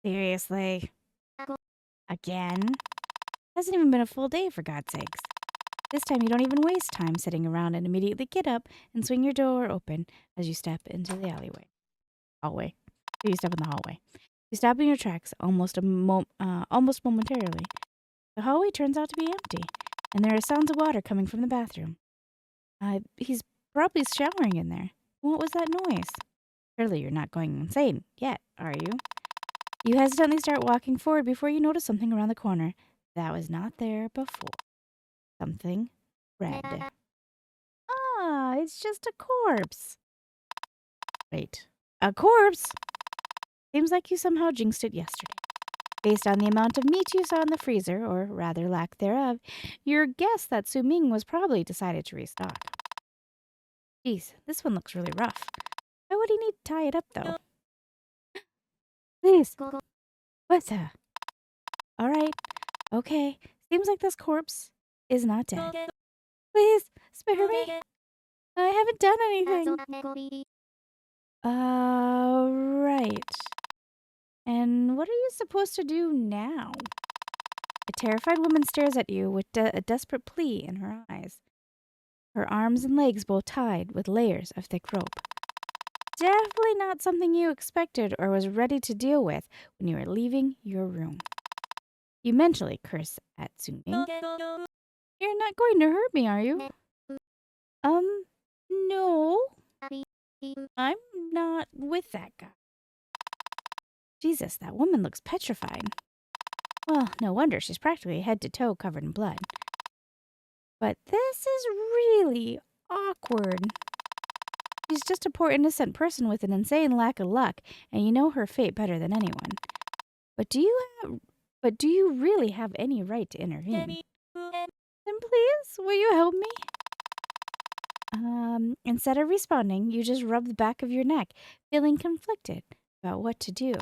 Seriously? Again? Hasn't even been a full day, for God's sakes. This time you don't even waste time sitting around and immediately get up and swing your door open as you step into the hallway. You step in the hallway. You stop in your tracks almost momentarily. The hallway turns out to be empty, and there are sounds of water coming from the bathroom. He's probably showering in there. What was that noise? Surely you're not going insane yet, are you? You hesitantly start walking forward before you notice something around the corner that was not there before. Something red. Ah, it's just a corpse. Wait, a corpse? Seems like you somehow jinxed it yesterday. Based on the amount of meat you saw in the freezer, or rather lack thereof, your guess that Su Ming was probably decided to restock. Geez, this one looks really rough. Why would he need to tie it up, though? Please. What the? All right. Okay. Seems like this corpse is not dead. Please, spare me. I haven't done anything. Right. And what are you supposed to do now? A terrified woman stares at you with a desperate plea in her eyes. Her arms and legs both tied with layers of thick rope. Definitely not something you expected or was ready to deal with when you were leaving your room. You mentally curse at Su Ming. You're not going to hurt me, are you? No. I'm not with that guy. Jesus, that woman looks petrified. Well, no wonder she's practically head to toe covered in blood. But this is really awkward. She's just a poor innocent person with an insane lack of luck, and you know her fate better than anyone. But do you really have any right to intervene? Then please, will you help me? Instead of responding, you just rub the back of your neck, feeling conflicted about what to do.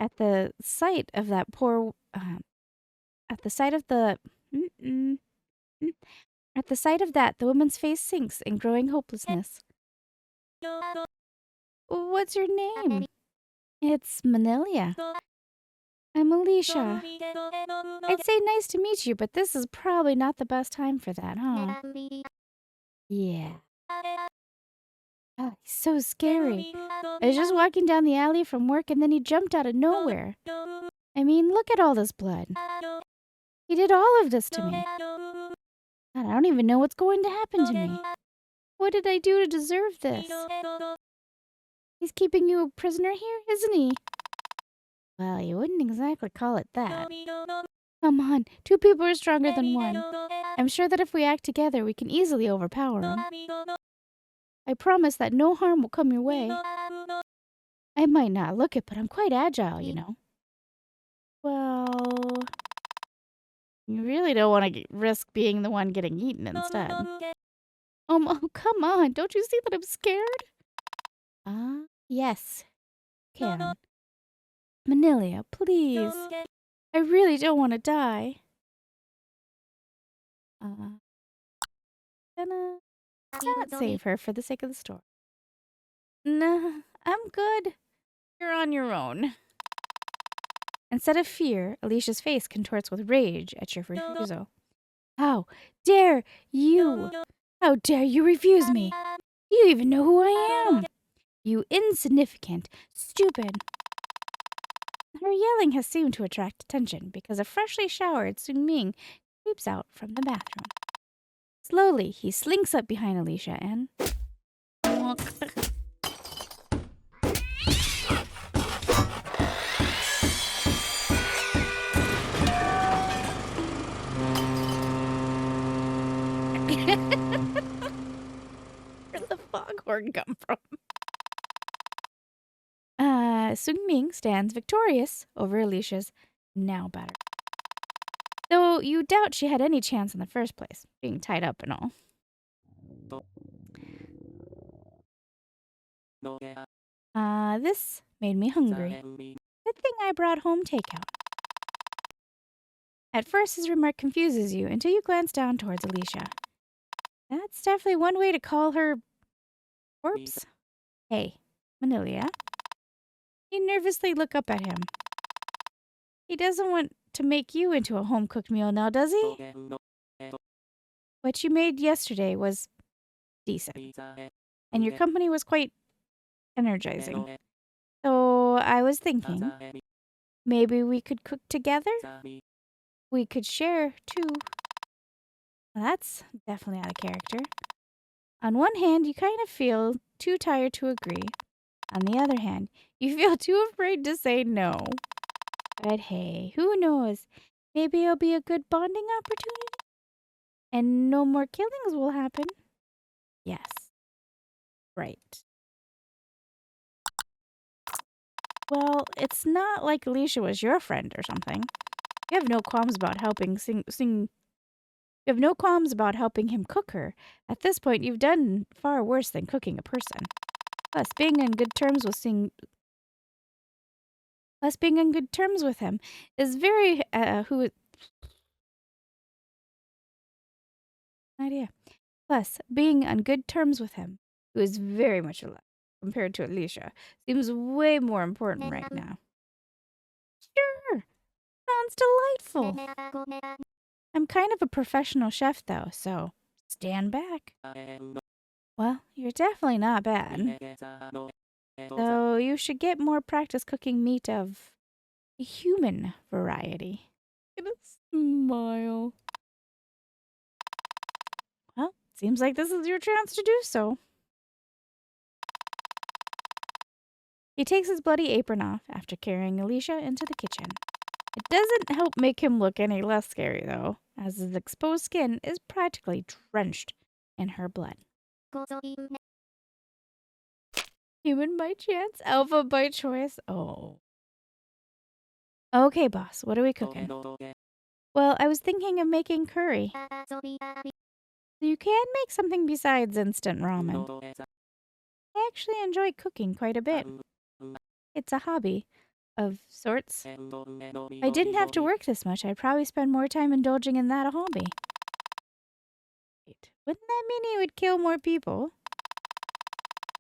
At the sight of that the woman's face sinks in growing hopelessness. What's your name? It's Manilia. I'm Alicia. I'd say nice to meet you, but this is probably not the best time for that, huh? Yeah. Oh, he's so scary. I was just walking down the alley from work and then he jumped out of nowhere. I mean, look at all this blood. He did all of this to me. God, I don't even know what's going to happen to me. What did I do to deserve this? He's keeping you a prisoner here, isn't he? Well, you wouldn't exactly call it that. Come on, two people are stronger than one. I'm sure that if we act together, we can easily overpower him. I promise that no harm will come your way. I might not look it, but I'm quite agile, you know. Well, you really don't want to risk being the one getting eaten instead. Oh, come on. Don't you see that I'm scared? Yes. Can. Manilia, please. I really don't want to die. Gonna not save her for the sake of the story. Nah, I'm good. You're on your own. Instead of fear, Alicia's face contorts with rage at your refusal. How dare you? How dare you refuse me? You even know who I am. You insignificant, stupid. Her yelling has seemed to attract attention because a freshly showered Su Ming creeps out from the bathroom. Slowly, he slinks up behind Alicia and... Where'd the foghorn come from? Su Ming stands victorious over Alicia's now battered. Though you doubt she had any chance in the first place, being tied up and all. This made me hungry. Good thing I brought home takeout. At first, his remark confuses you until you glance down towards Alicia. That's definitely one way to call her corpse. Hey, Manilia. You nervously look up at him. He doesn't want to make you into a home-cooked meal now, does he? What you made yesterday was decent, and your company was quite energizing. So I was thinking, maybe we could cook together? We could share, too. Well, that's definitely out of character. On one hand, you kind of feel too tired to agree. On the other hand, you feel too afraid to say no. But hey, who knows? Maybe it'll be a good bonding opportunity. And no more killings will happen. Yes. Right. Well, it's not like Alicia was your friend or something. You have no qualms about helping You have no qualms about helping him cook her. At this point, you've done far worse than cooking a person. Plus, being on good terms with him is very idea. Plus, being on good terms with him, who is very much alive compared to Alicia, seems way more important right now. Sure, sounds delightful. I'm kind of a professional chef, though, so stand back. Well, you're definitely not bad. So you should get more practice cooking meat of the human variety. Get a smile. Well, seems like this is your chance to do so. He takes his bloody apron off after carrying Alicia into the kitchen. It doesn't help make him look any less scary, though, as his exposed skin is practically drenched in her blood. Human by chance, alpha by choice. Oh. Okay, boss, what are we cooking? Well, I was thinking of making curry. You can make something besides instant ramen. I actually enjoy cooking quite a bit. It's a hobby of sorts. If I didn't have to work this much, I'd probably spend more time indulging in that hobby. Wait, wouldn't that mean he would kill more people?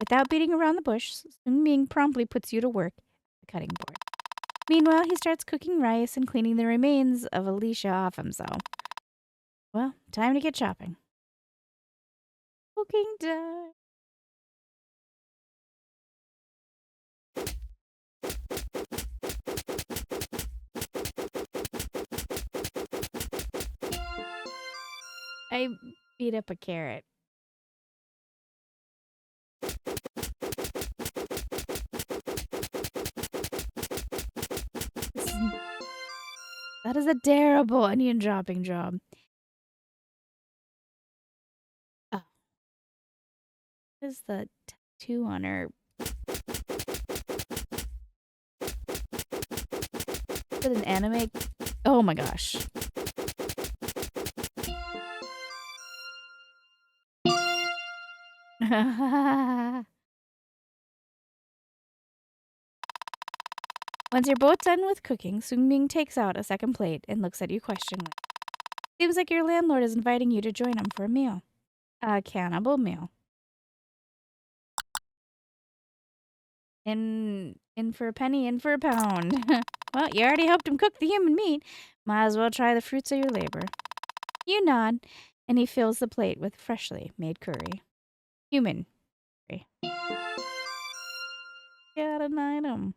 Without beating around the bush, Sung Ming promptly puts you to work at the cutting board. Meanwhile, he starts cooking rice and cleaning the remains of Alicia off himself. Well, time to get chopping. Cooking time. I beat up a carrot. That is a terrible onion dropping job. Oh. What is the tattoo on her? Is it an anime? Oh my gosh. Once you're both done with cooking, Sung Ming takes out a second plate and looks at you questioningly. Seems like your landlord is inviting you to join him for a meal. A cannibal meal. In for a penny, in for a pound. Well, you already helped him cook the human meat. Might as well try the fruits of your labor. You nod, and he fills the plate with freshly made curry. Human curry. Got an item.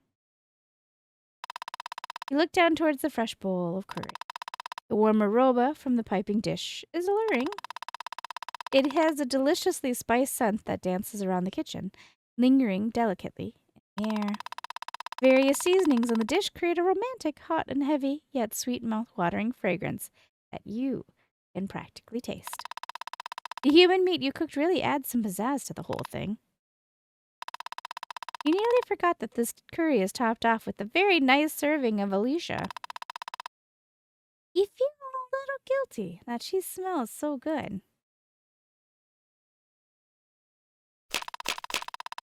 You look down towards the fresh bowl of curry. The warm aroma from the piping dish is alluring. It has a deliciously spiced scent that dances around the kitchen, lingering delicately in the air. Various seasonings on the dish create a romantic, hot and heavy, yet sweet mouth-watering fragrance that you can practically taste. The human meat you cooked really adds some pizzazz to the whole thing. You nearly forgot that this curry is topped off with a very nice serving of Alicia. You feel a little guilty that she smells so good.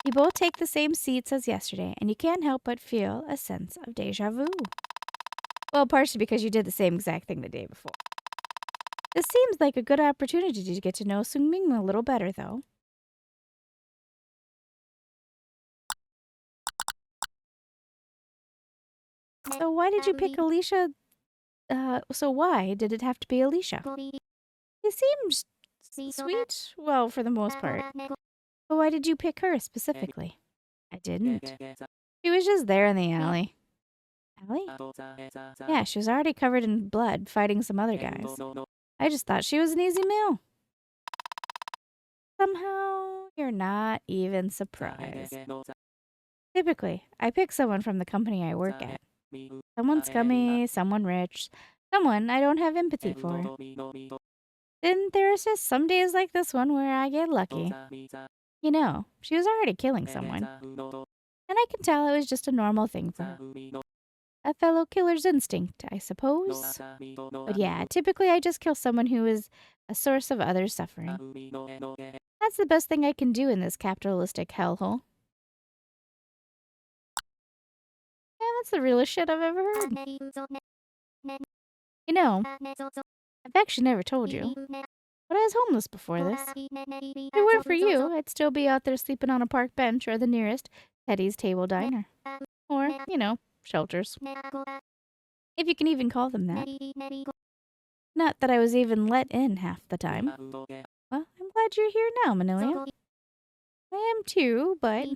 You both take the same seats as yesterday, and you can't help but feel a sense of deja vu. Well, partially because you did the same exact thing the day before. This seems like a good opportunity to get to know Sung Ming a little better, though. So why did you pick Alicia? So why did it have to be Alicia? She seems sweet, well, for the most part. But why did you pick her specifically? I didn't. She was just there in the alley. Alley? Yeah, she was already covered in blood fighting some other guys. I just thought she was an easy meal. Somehow, you're not even surprised. Typically, I pick someone from the company I work at. Someone scummy, someone rich, someone I don't have empathy for. Then there's just some days like this one where I get lucky. You know, she was already killing someone. And I can tell it was just a normal thing for her. A fellow killer's instinct, I suppose. But yeah, typically I just kill someone who is a source of others' suffering. That's the best thing I can do in this capitalistic hellhole. Yeah, that's the realest shit I've ever heard. You know, I've actually never told you, but I was homeless before this. If it weren't for you, I'd still be out there sleeping on a park bench or the nearest Teddy's Table Diner. Or, shelters. If you can even call them that. Not that I was even let in half the time. Well, I'm glad you're here now, Manilia. I am too, but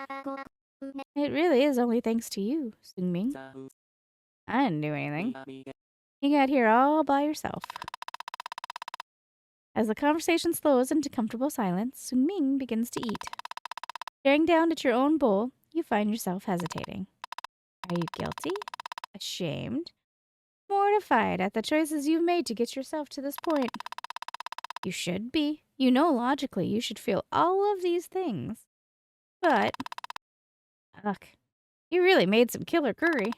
it really is only thanks to you, Sungming. I didn't do anything. You got here all by yourself. As the conversation slows into comfortable silence, Sungming begins to eat. Staring down at your own bowl, you find yourself hesitating. Are you guilty? Ashamed? Mortified at the choices you've made to get yourself to this point? You should be. You know logically you should feel all of these things. But, ugh, you really made some killer curry.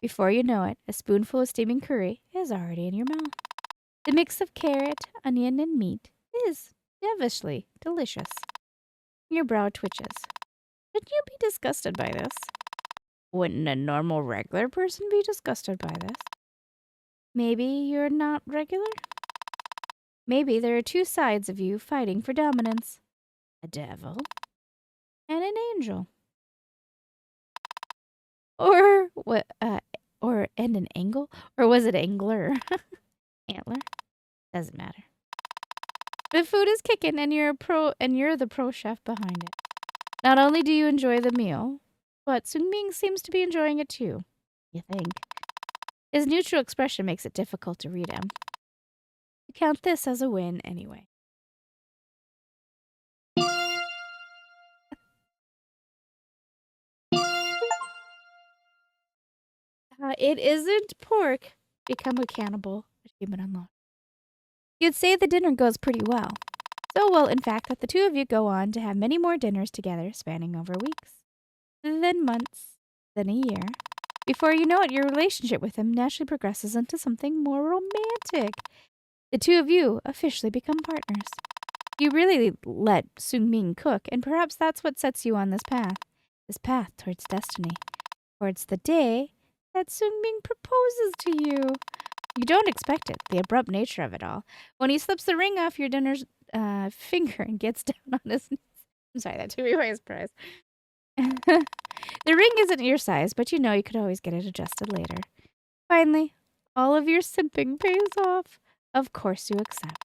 Before you know it, a spoonful of steaming curry is already in your mouth. The mix of carrot, onion, and meat is devilishly delicious. Your brow twitches. Shouldn't you be disgusted by this? Wouldn't a normal, regular person be disgusted by this? Maybe you're not regular? Maybe there are two sides of you fighting for dominance. A devil and an angel. Or what? And an angle? Or was it angler? Antler? Doesn't matter. The food is kicking, and you're the pro chef behind it. Not only do you enjoy the meal, but Sungming seems to be enjoying it too. You think? His neutral expression makes it difficult to read him. You count this as a win anyway. It isn't pork. Become a cannibal. Achievement unlocked. You'd say the dinner goes pretty well. So well, in fact, that the two of you go on to have many more dinners together spanning over weeks, then months, then a year. Before you know it, your relationship with him naturally progresses into something more romantic. The two of you officially become partners. You really let Sungming cook, and perhaps that's what sets you on this path towards destiny, towards the day that Sungming proposes to you. You don't expect it, the abrupt nature of it all. When he slips the ring off your dinner's finger and gets down on his knees. I'm sorry, that took me by surprise. The ring isn't your size, but you know you could always get it adjusted later. Finally, all of your simping pays off. Of course you accept.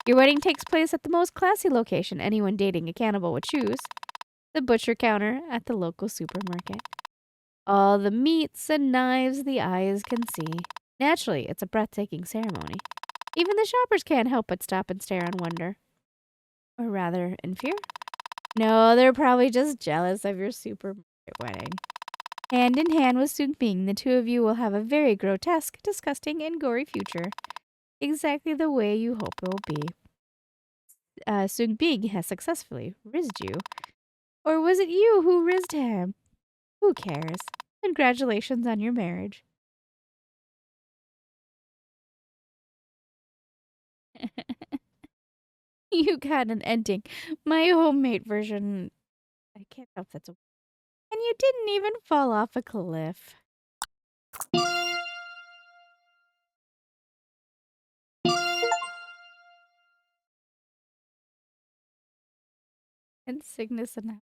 Your wedding takes place at the most classy location anyone dating a cannibal would choose, the butcher counter at the local supermarket. All the meats and knives the eyes can see. Naturally, it's a breathtaking ceremony. Even the shoppers can't help but stop and stare in wonder. Or rather, in fear? No, they're probably just jealous of your supermarket wedding. Hand in hand with Sungming, the two of you will have a very grotesque, disgusting, and gory future. Exactly the way you hope it will be. Sungming has successfully rizzed you. Or was it you who rizzed him? Who cares? Congratulations on your marriage. You got an ending. My homemade version, I can't tell if that's a... And you didn't even fall off a cliff. And sickness and